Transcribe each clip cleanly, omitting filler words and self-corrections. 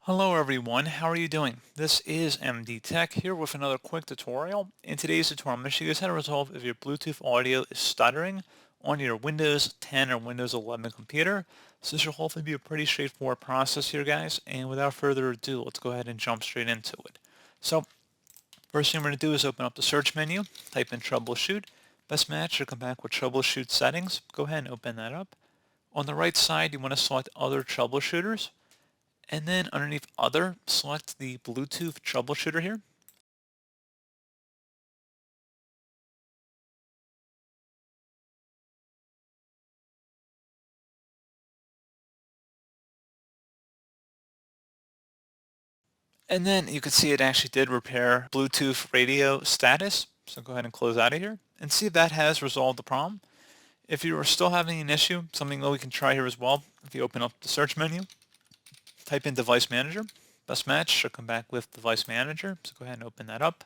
Hello everyone, how are you doing? This is MD Tech here with another quick tutorial. In today's tutorial, I'm going to show you guys how to resolve if your Bluetooth audio is stuttering on your Windows 10 or Windows 11 computer. So this should hopefully be a pretty straightforward process here, guys. And without further ado, let's go ahead and jump straight into it. So first thing we're going to do is open up the search menu, type in troubleshoot. Best match should come back with troubleshoot settings. Go ahead and open that up. On the right side, you want to select other troubleshooters. And then underneath Other, select the Bluetooth troubleshooter here. And then you can see it actually did repair Bluetooth radio status. So go ahead and close out of here and see if that has resolved the problem. If you are still having an issue, something that we can try here as well, if you open up the search menu, type in Device Manager. Best match should come back with Device Manager. So go ahead and open that up.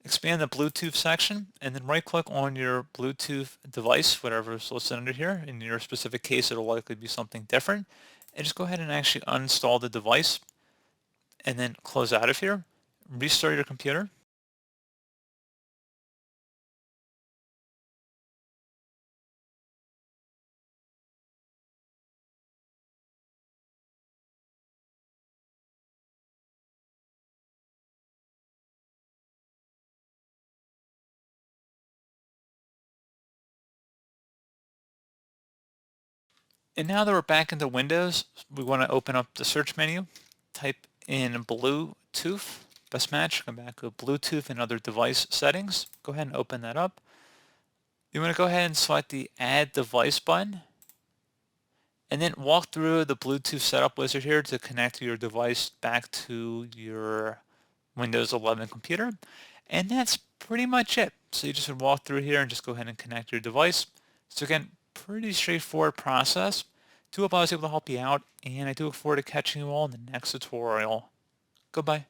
Expand the Bluetooth section and then right click on your Bluetooth device, whatever is listed under here. In your specific case, it'll likely be something different. And just go ahead and actually uninstall the device and then close out of here. Restart your computer. And now that we're back into Windows, we want to open up the search menu, type in Bluetooth. Best match, come back to Bluetooth and other device settings. Go ahead and open that up. You want to go ahead and select the Add Device button. And then walk through the Bluetooth setup wizard here to connect your device back to your Windows 11 computer. And that's pretty much it. So you just would walk through here and just go ahead and connect your device. So again, pretty straightforward process. Do hope I was able to help you out, and I do look forward to catching you all in the next tutorial. Goodbye.